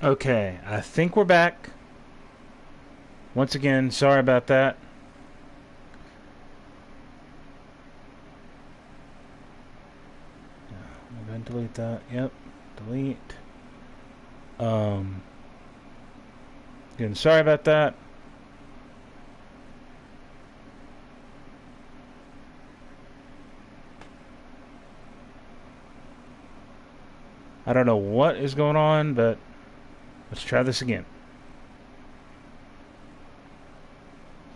Okay, I think we're back. Once again, sorry about that. I'm going to delete that. Yep, delete. Again, sorry about that. I don't know what is going on, but let's try this again.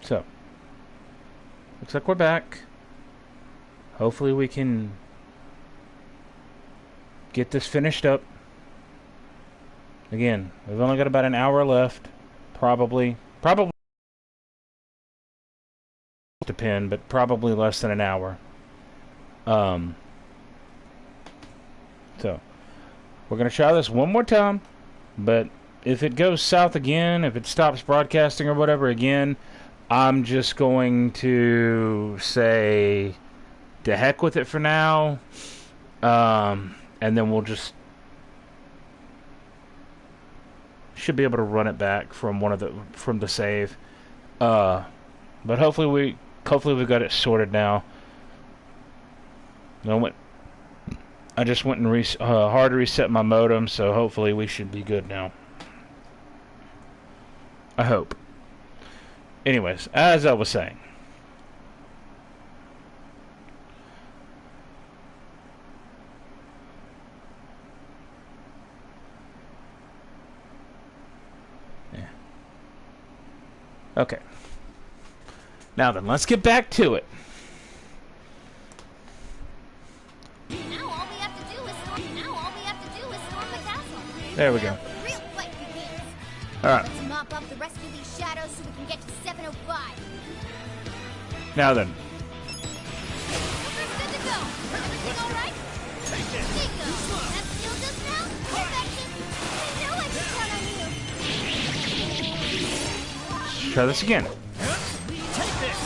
So, looks like we're back. Hopefully we can get this finished up. Again, we've only got about an hour left. Probably depend, but probably less than an hour. So, we're going to try this one more time, but if it goes south again, if it stops broadcasting or whatever again, I'm just going to say to heck with it for now, and then we'll just should be able to run it back from from the save. But hopefully we've got it sorted now. I just went and hard reset my modem, so hopefully we should be good now. I hope. Anyways, as I was saying. Yeah. Okay. Now then, let's get back to it. There we go. Alright. Mop up the rest of these shadows so we can get to 705. Now then. Good to go. Everything alright? Take it. That still just now? Perfection. I know I can count on you. Try this again. Take this.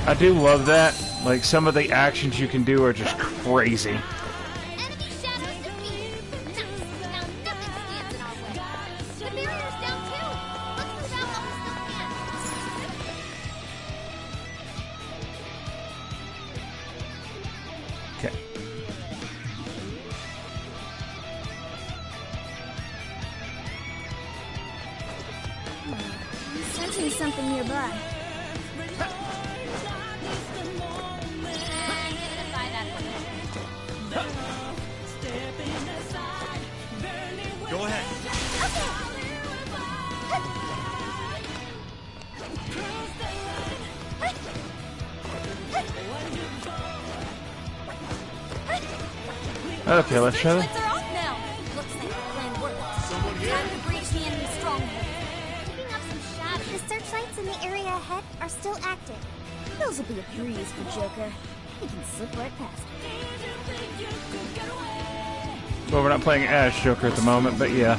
I do love that. Like, some of the actions you can do are just crazy. Okay. I'm sensing something nearby. Go ahead. Okay, let's try that. Looks like the plan worked. Time to breach the enemy stronghold. Picking up some shadows. The searchlights in the area ahead are still active. Those will be a breeze for Joker. He can slip right past. Well, we're not playing as Joker at the moment, but yeah.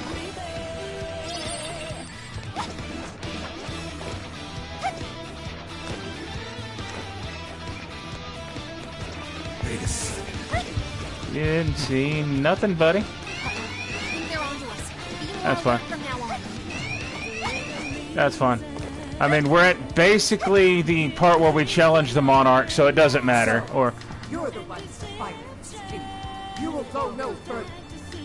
You didn't see nothing, buddy. That's fine. That's fine. I mean, we're at basically the part where we challenge the Monarch, so it doesn't matter. Or you're the one to fight this thing. You will go no further.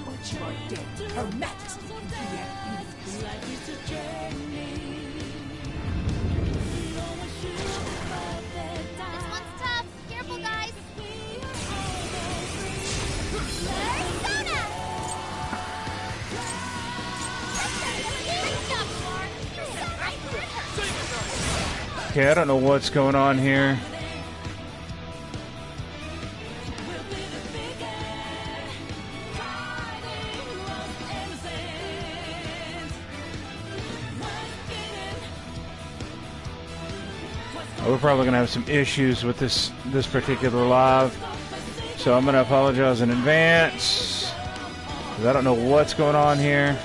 Once you are dead, Her Majesty can be at peace. This one's tough. Careful, guys. okay, I don't know what's going on here. We're probably gonna have some issues with this particular live, so I'm gonna apologize in advance because I don't know what's going on here.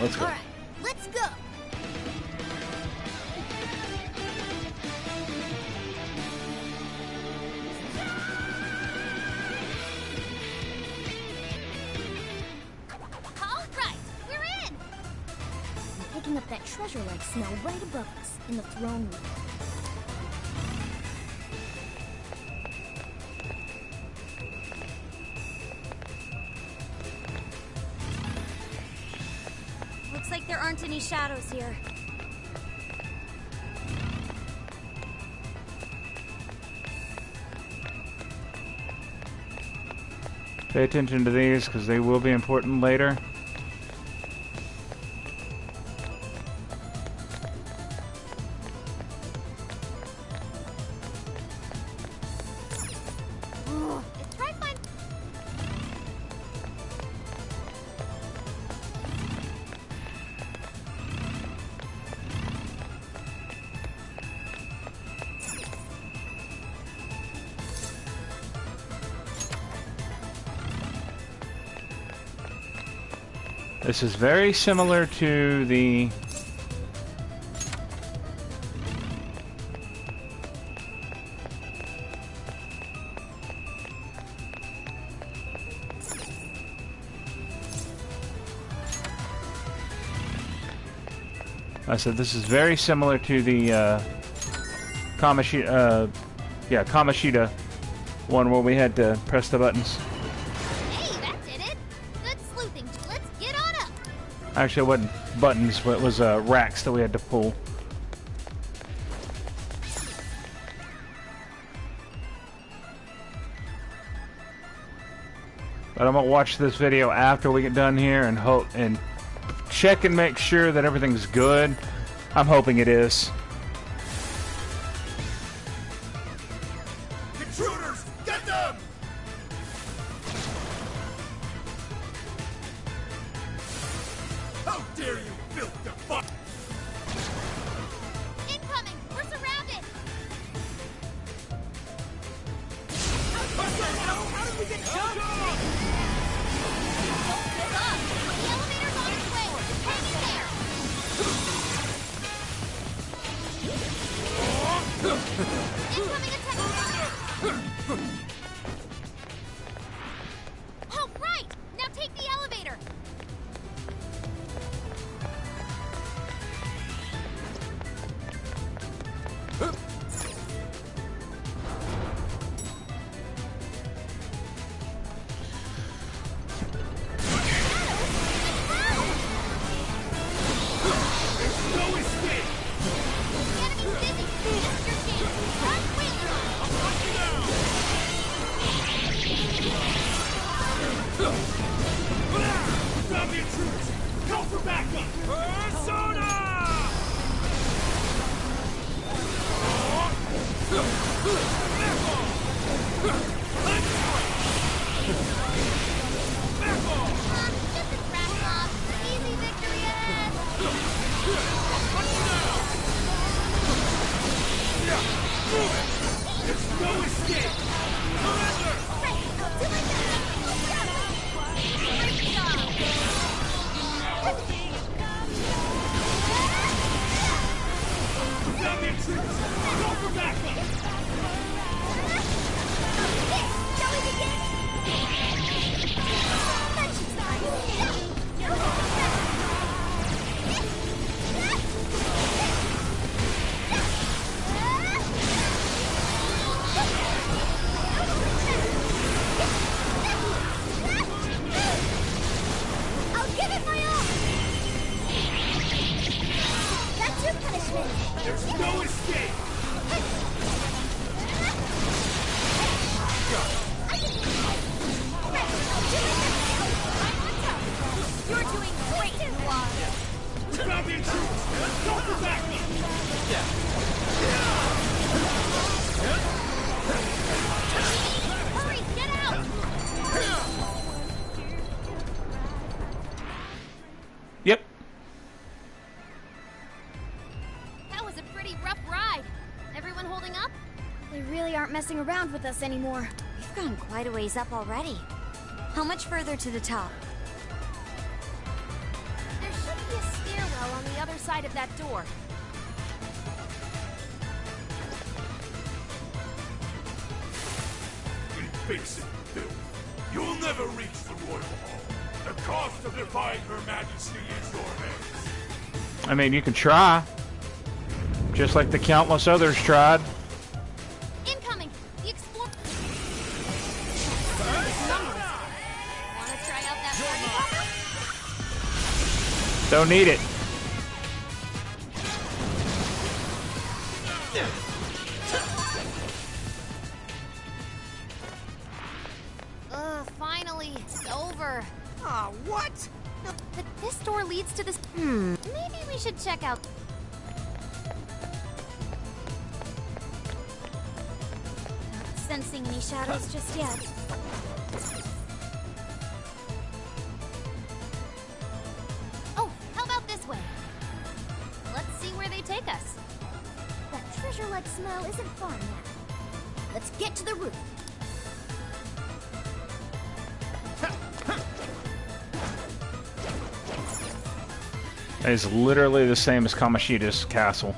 let's go. All right, let's go. All right, we're in. I'm picking up that treasure-like smell right above us in the throne room. Looks like there aren't any shadows here. Pay attention to these because they will be important later. Try find. This is very similar to the I said this is very similar to the Kamashita one where we had to press the buttons. Hey, that did it. Good sleuthing. Let's get on up. Actually, it wasn't buttons, but it was racks that we had to pull. But I'm gonna watch this video after we get done here and hope and check and make sure that everything's good. I'm hoping it is. Intruders! Get them! How dare you filth the fuck! Incoming. We're surrounded. How did we get jumped? Don't give up. The elevator's on its way. Just hang in there. Incoming attack. Oh, right. Now take the elevator. No escape! The enemy's busy. It's your chance. Run quick. I'll hunt you down! We found the intruders! Call for backup! Persona! Just a crash mob. Easy victory ahead. There's no escape! Surrender! Right. Do my best. Great job. We found the intruders! Call for backup! Shall we begin? That should start. I'll give it my all. That's your punishment. There's no escape! You're doing great, Juan. We found the intruders! Call for backup! Hurry, get out! Yep. That was a pretty rough ride. Everyone holding up? They really aren't messing around with us anymore. We've gone quite a ways up already. How much further to the top? There should be a cell on the other side of that door. Basic filth. You'll never reach the Royal Hall. The cost of defying Her Majesty is your head. I mean, you can try. Just like the countless others tried. Incoming! The explorer. Wanna try out that party popper? Don't need it. Finally, it's over. Ah, what? But this door leads to this. Maybe we should check out. Not sensing any shadows just yet. Oh, how about this way? Let's see where they take us. That treasure-like smell isn't far now. Let's get to the roof. It's literally the same as Kamoshida's castle.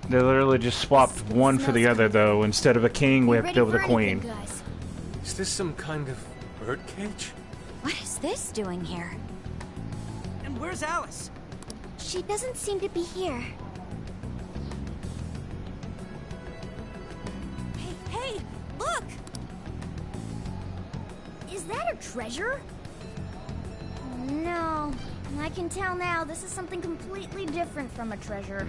They literally just swapped one for the other, though. Instead of a king, we have to deal with a queen. Guys. Is this some kind of birdcage? What is this doing here? And where's Alice? She doesn't seem to be here. Hey, look! Is that a treasure? No. I can tell now this is something completely different from a treasure.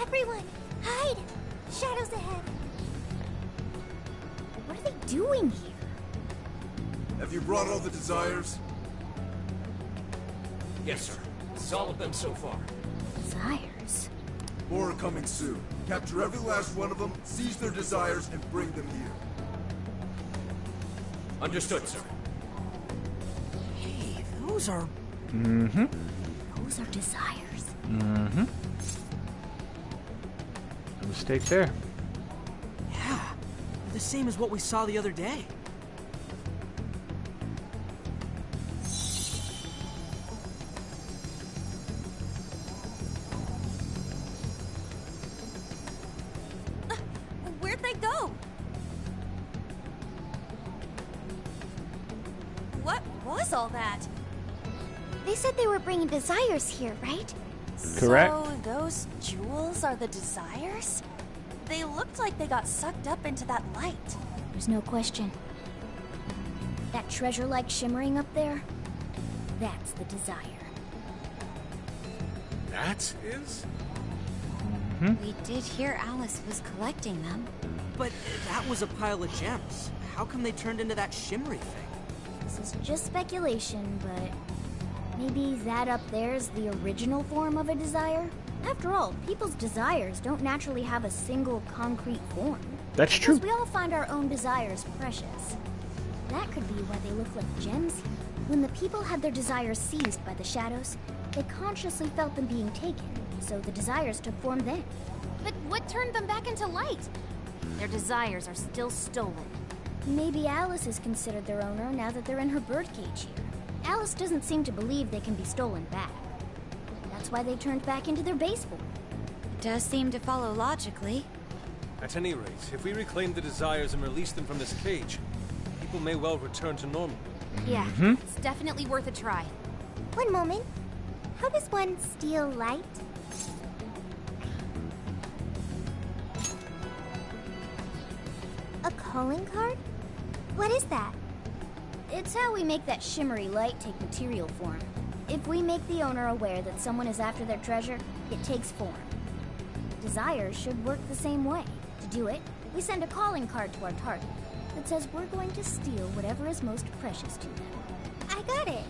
Everyone, hide! Shadows ahead. What are they doing here? Have you brought all the desires? Yes, sir. It's all of them so far. Desires? More are coming soon. Capture every last one of them, seize their desires, and bring them here. Understood, sir. Hey, those are... Those are desires. No mistake there. Yeah, the same as what we saw the other day. Where'd they go? What was all that? They said they were bringing desires here, right? Correct. So those jewels are the desires? They looked like they got sucked up into that light. There's no question. That treasure-like shimmering up there, that's the desire. That is? We did hear Alice was collecting them. But that was a pile of gems. How come they turned into that shimmery thing? This is just speculation, but maybe that up there is the original form of a desire? After all, people's desires don't naturally have a single concrete form. That's true. Because we all find our own desires precious. That could be why they look like gems here. When the people had their desires seized by the shadows, they consciously felt them being taken, so the desires took form then. But what turned them back into light? Their desires are still stolen. Maybe Alice is considered their owner now that they're in her birdcage here. Alice doesn't seem to believe they can be stolen back. That's why they turned back into their base form. It does seem to follow logically. At any rate, if we reclaim the desires and release them from this cage, people may well return to normal. Yeah, it's definitely worth a try. One moment. How does one steal light? A calling card? What is that? It's how we make that shimmery light take material form. If we make the owner aware that someone is after their treasure, it takes form. Desires should work the same way. To do it, we send a calling card to our target that says we're going to steal whatever is most precious to them. I got it.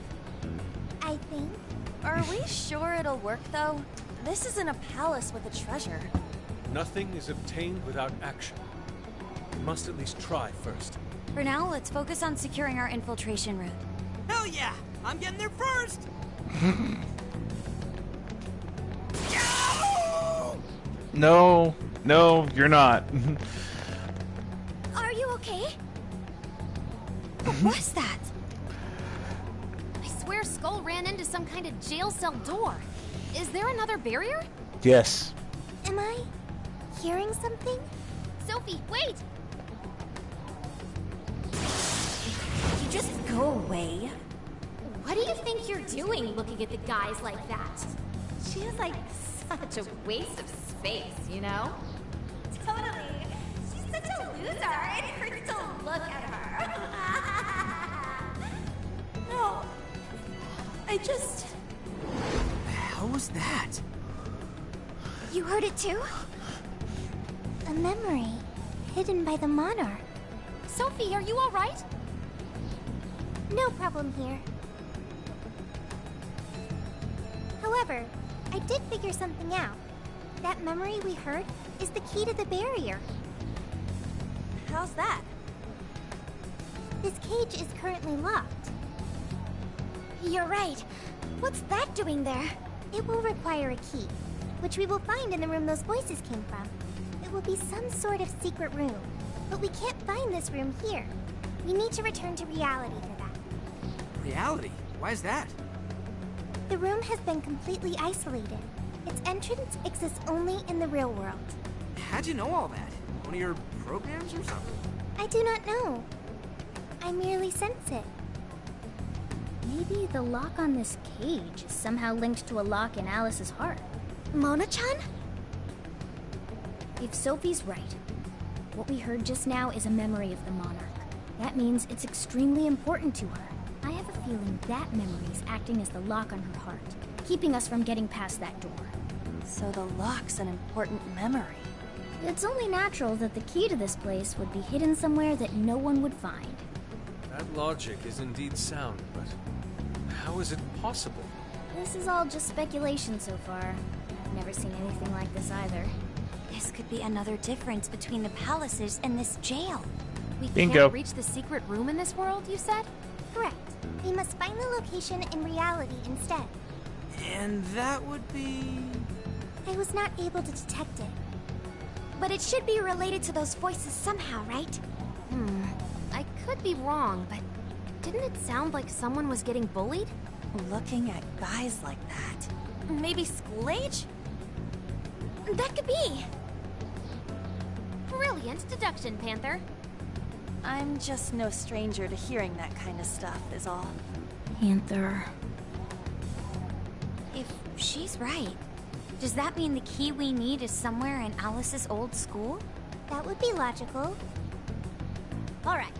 I think. Are we sure it'll work, though? This isn't a palace with a treasure. Nothing is obtained without action. We must at least try first. For now, let's focus on securing our infiltration route. Hell yeah! I'm getting there first! No, no, you're not. Are you okay? What was that? I swear Skull ran into some kind of jail cell door. Is there another barrier? Yes. Am I hearing something? Sophie, wait! You just go away. What do you think you're doing looking at the guys like that? She is like such a waste of space, you know? Totally. She's such a loser. It hurts to look at her. No. I just... The hell was that? You heard it too? A memory hidden by the monarch. Sophie, are you alright? No problem here. However, I did figure something out. That memory we heard is the key to the barrier. How's that? This cage is currently locked. You're right. What's that doing there? It will require a key, which we will find in the room those voices came from. It will be some sort of secret room, but we can't find this room here. We need to return to reality for that. Reality? Why is that? The room has been completely isolated. Its entrance exists only in the real world. How'd you know all that? One of your programs or something? I do not know. I merely sense it. Maybe the lock on this cage is somehow linked to a lock in Alice's heart. Mona-chan? If Sophie's right, what we heard just now is a memory of the monarch. That means it's extremely important to her. I have a feeling that memory is acting as the lock on her heart, keeping us from getting past that door. So the lock's an important memory. It's only natural that the key to this place would be hidden somewhere that no one would find. That logic is indeed sound, but how is it possible? This is all just speculation so far. I've never seen anything like this either. This could be another difference between the palaces and this jail. We Bingo. can't reach the secret room in this world, you said? Correct. We must find the location in reality instead. And that would be... I was not able to detect it. But it should be related to those voices somehow, right? I could be wrong, but didn't it sound like someone was getting bullied? Looking at guys like that. Maybe School Age? That could be. Brilliant deduction, Panther. I'm just no stranger to hearing that kind of stuff, is all. Panther. If she's right, does that mean the key we need is somewhere in Alice's old school? That would be logical. Alright,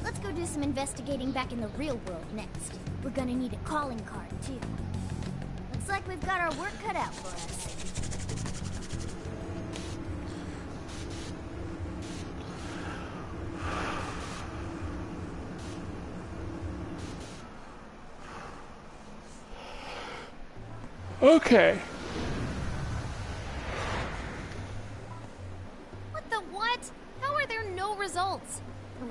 let's go do some investigating back in the real world next. We're gonna need a calling card, too. Looks like we've got our work cut out for us. Okay. What the what? How are there no results?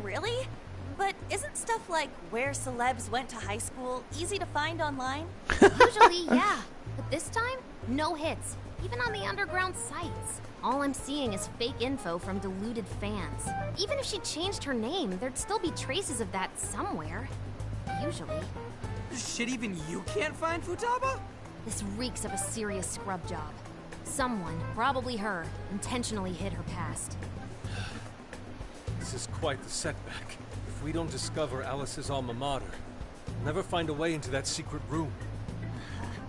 Really? But isn't stuff like where celebs went to high school easy to find online? Usually, yeah. But this time, no hits. Even on the underground sites. All I'm seeing is fake info from deluded fans. Even if she changed her name, there'd still be traces of that somewhere. Usually. Shit, even you can't find Futaba? This reeks of a serious scrub job. Someone, probably her, intentionally hid her past. This is quite the setback. If we don't discover Alice's alma mater, we'll never find a way into that secret room.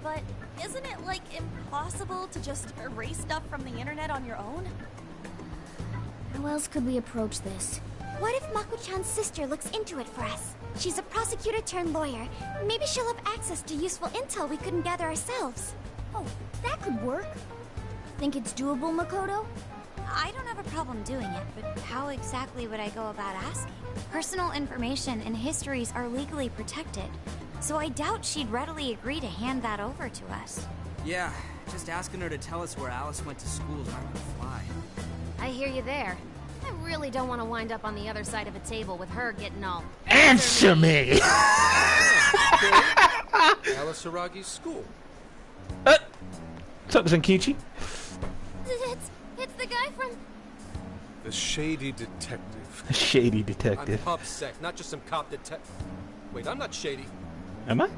But isn't it, like, impossible to just erase stuff from the internet on your own? How else could we approach this? What if Mako-chan's sister looks into it for us? She's a prosecutor turned lawyer. Maybe she'll have access to useful intel we couldn't gather ourselves. Oh, that could work. Think it's doable, Makoto? I don't have a problem doing it, but how exactly would I go about asking? Personal information and histories are legally protected, so I doubt she'd readily agree to hand that over to us. Yeah, just asking her to tell us where Alice went to school is not gonna fly. I hear you there. I really don't want to wind up on the other side of a table with her getting all... Answer me! Alice Haragi's school. What's up, Zenkichi? It's the guy from The shady detective. Shady I'm detective. pub sec, not just some cop detective. Wait, I'm not shady. Am I?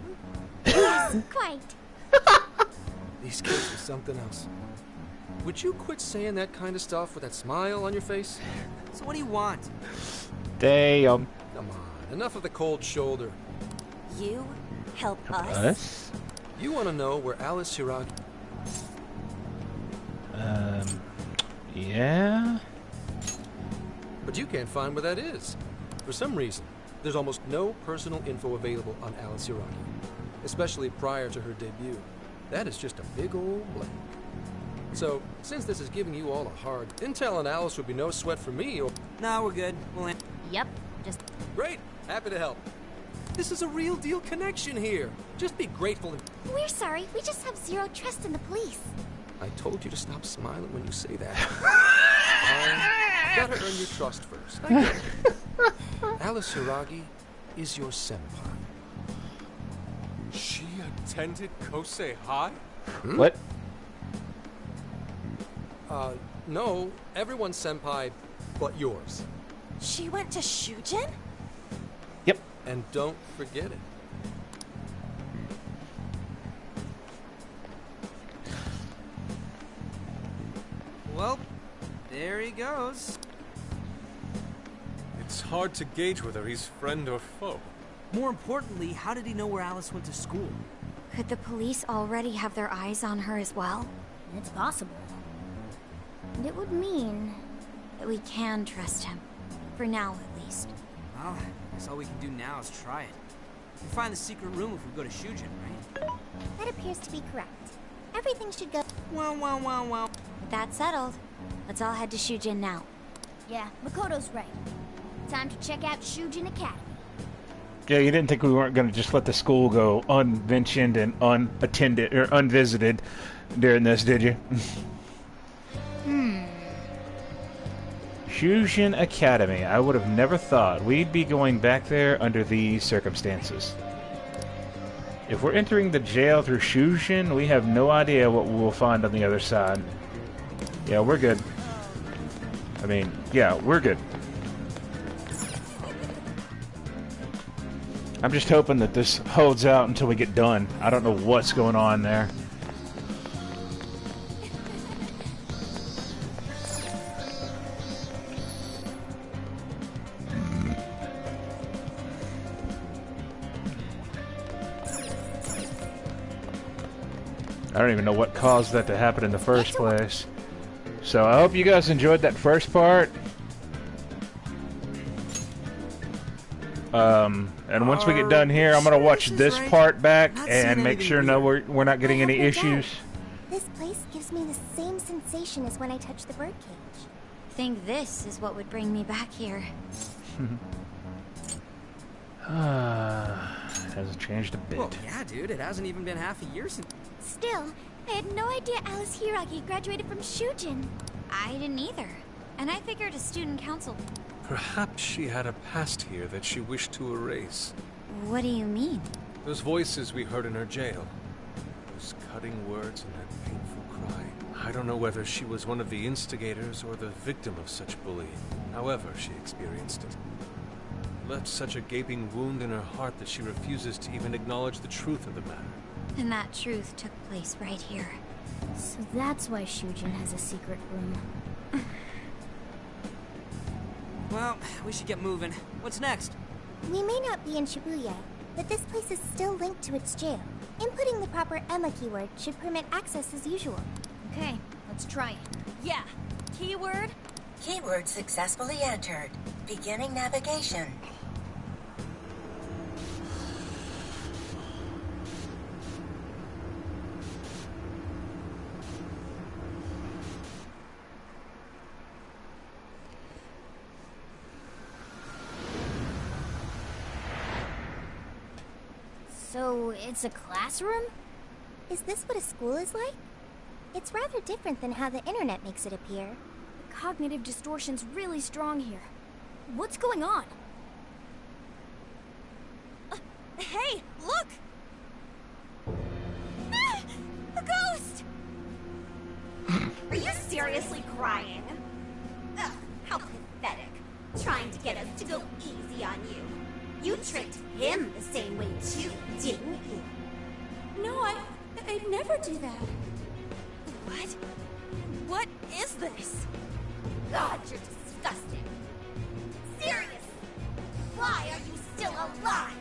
Quite. These kids are something else. Would you quit saying that kind of stuff with that smile on your face? So what do you want? Damn. Come on, enough of the cold shoulder. You help us? Us? You want to know where Alice Hiragi... Yeah? But you can't find where that is. For some reason, there's almost no personal info available on Alice Hiragi, especially prior to her debut. That is just a big old blank. So, since this is giving you all a hard... Intel on Alice would be no sweat for me, or... No, we're good. Yep, just Great! Happy to help. This is a real deal connection here. Just be grateful and... We're sorry. We just have zero trust in the police. I told you to stop smiling when you say that. Gotta earn your trust first. I get it. Alice Hiragi is your senpai. She attended Kosei High? What? No. Everyone's senpai but yours. She went to Shujin? Yep. And don't forget it. Well, there he goes. It's hard to gauge whether he's friend or foe. More importantly, how did he know where Alice went to school? Could the police already have their eyes on her as well? It's possible. And it would mean that we can trust him. For now, at least. Well, I guess all we can do now is try it. We can find the secret room if we go to Shujin, right? That appears to be correct. Everything should go... Well. With that settled, let's all head to Shujin now. Yeah, Makoto's right. Time to check out Shujin Academy. Yeah, you didn't think we weren't going to just let the school go unmentioned and unattended or unvisited during this, did you? Shujin Academy. I would have never thought we'd be going back there under these circumstances. If we're entering the jail through Shujin, we have no idea what we'll find on the other side. Yeah, we're good. I mean, yeah, we're good. I'm just hoping that this holds out until we get done. I don't know what's going on there. I don't even know what caused that to happen in the first place. So I hope you guys enjoyed that first part. And once we get done here, I'm gonna watch this part back and make sure we're not getting any issues. This place gives me the same sensation as when I touched the birdcage. Think this is what would bring me back here. Hasn't changed a bit. Well, yeah, dude, it hasn't even been half a year since... Still, I had no idea Alice Hiragi graduated from Shujin. I didn't either. And I figured a student council... Perhaps she had a past here that she wished to erase. What do you mean? Those voices we heard in her jail. Those cutting words and that painful cry. I don't know whether she was one of the instigators or the victim of such bullying. However she experienced it. Left such a gaping wound in her heart that she refuses to even acknowledge the truth of the matter. And that truth took place right here. So that's why Shujin has a secret room. Well, we should get moving. What's next? We may not be in Shibuya, but this place is still linked to its jail. Inputting the proper Emma keyword should permit access as usual. Okay, let's try it. Yeah. Keyword? Keyword successfully entered. Beginning navigation. So, it's a classroom? Is this what a school is like? It's rather different than how the internet makes it appear. The cognitive distortion's really strong here. What's going on? Hey, look! Ah, a ghost! Are you seriously crying? Ugh, how How pathetic. Trying to get us to go easy on you. You tricked him the same way too, didn't you? No, I'd never do that. What? What is this? God, you're disgusting. Seriously, why are you still alive?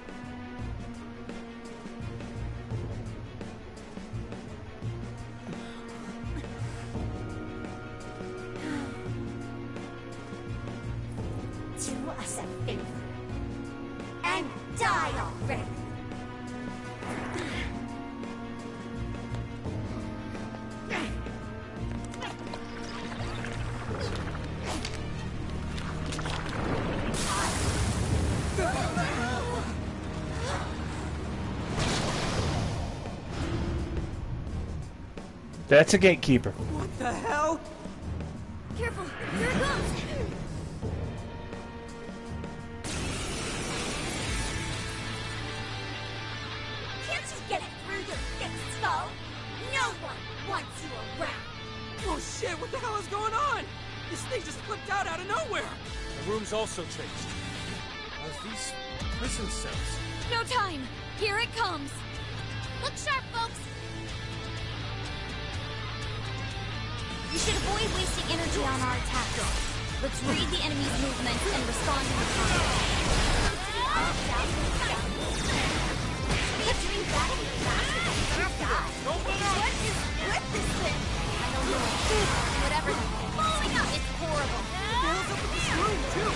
Do us a favor and die already. That's a gatekeeper. What the hell? Careful, here it comes. Can't you get it through your thick skull? No one wants you around. Oh shit, what the hell is going on? This thing just flipped out of nowhere. The room's also changed. Are these prison cells? No time! Here it comes! Look sharp, folks. We should avoid wasting energy on our attacks. Let's read the enemy's movements and respond in the combat. What is with this thing? I don't know. Whatever. Blowing up. It's horrible. What the hell's up with this room, too?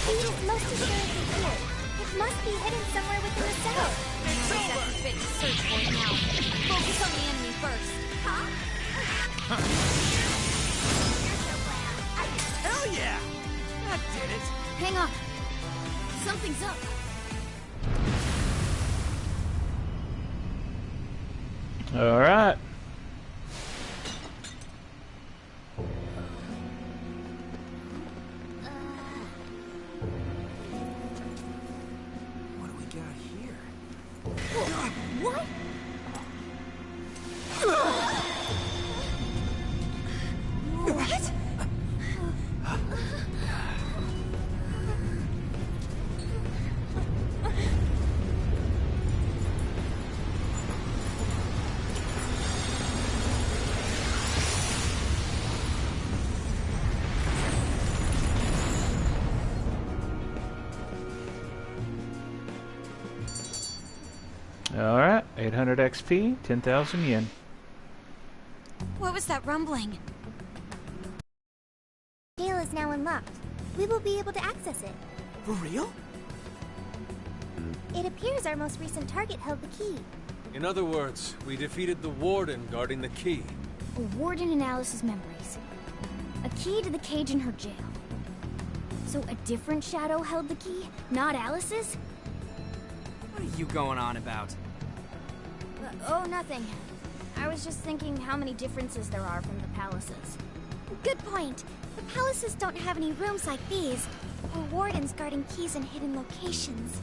He's most assuredly here. It must be hidden somewhere within the cell. It's over. Fit to search for it now. Focus on the enemy first. Huh? Here's your plan. Hell yeah! That did it. Hang on. Something's up. All right. What do we got here? What? What? All right. 800 XP, 10,000 yen. What was that rumbling? Jail is now unlocked. We will be able to access it. For real? It appears our most recent target held the key. In other words, we defeated the warden guarding the key. A warden in Alice's memories. A key to the cage in her jail. So a different shadow held the key, not Alice's? What are you going on about? Oh, nothing. I was just thinking how many differences there are from the palaces. Good point. The palaces don't have any rooms like these, or wardens guarding keys in hidden locations.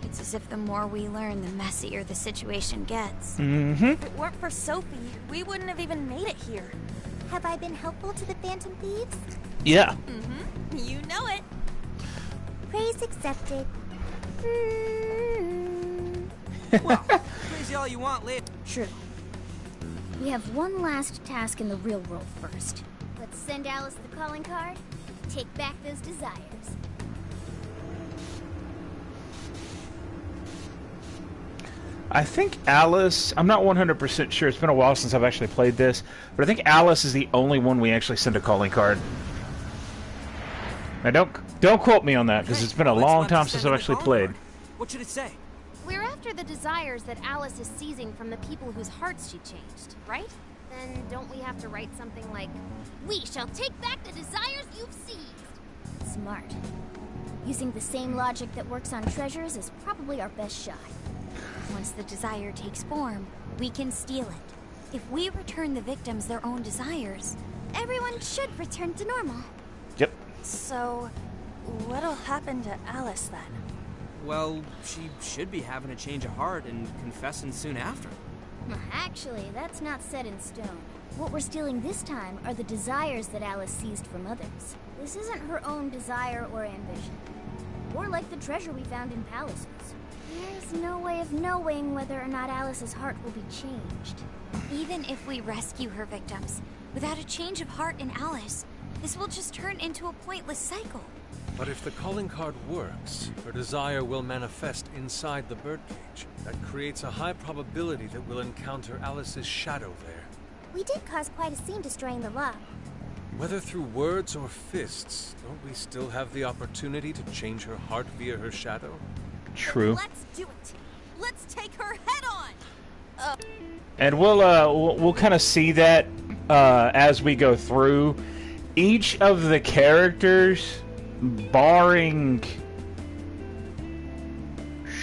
It's as if the more we learn, the messier the situation gets. Mm-hmm. If it weren't for Sophie, we wouldn't have even made it here. Have I been helpful to the Phantom Thieves? Yeah. Mm-hmm. You know it. Praise accepted. Well, crazy all you want later. True. We have one last task in the real world first. Let's send Alice the calling card. Take back those desires. I think Alice, I'm not 100% sure, it's been a while since I've actually played this, but I think Alice is the only one we actually send a calling card. Now don't quote me on that, because it's been a long time since I've actually played. What should it say? We're after the desires that Alice is seizing from the people whose hearts she changed, right? Then don't we have to write something like, We shall take back the desires you've seized. Smart. Using the same logic that works on treasures is probably our best shot. Once the desire takes form, we can steal it. If we return the victims their own desires, Everyone should return to normal. Yep. So, what'll happen to Alice then? Well, she should be having a change of heart and confessing soon after. Actually, that's not set in stone. What we're stealing this time are the desires that Alice seized from others. This isn't her own desire or ambition. Or like the treasure we found in palaces. There's no way of knowing whether or not Alice's heart will be changed. Even if we rescue her victims, without a change of heart in Alice, this will just turn into a pointless cycle. But if the calling card works, her desire will manifest inside the birdcage. That creates a high probability that we'll encounter Alice's shadow there. We did cause quite a scene destroying the lock. Whether through words or fists, don't we still have the opportunity to change her heart via her shadow? True. Let's do it. Let's take her head on. And we'll kind of see that as we go through. Each of the characters, barring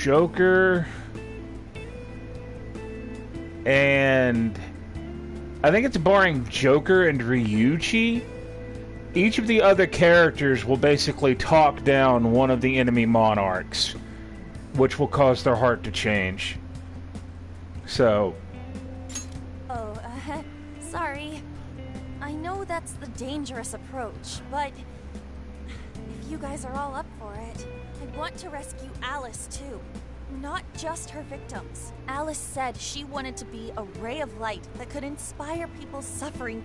Joker and I think it's barring Joker and Ryuichi, each of the other characters will basically talk down one of the enemy monarchs, which will cause their heart to change. So... Oh, sorry. I know that's the dangerous approach, but if you guys are all up for it, I want to rescue Alice too. Not just her victims. Alice said she wanted to be a ray of light that could inspire people suffering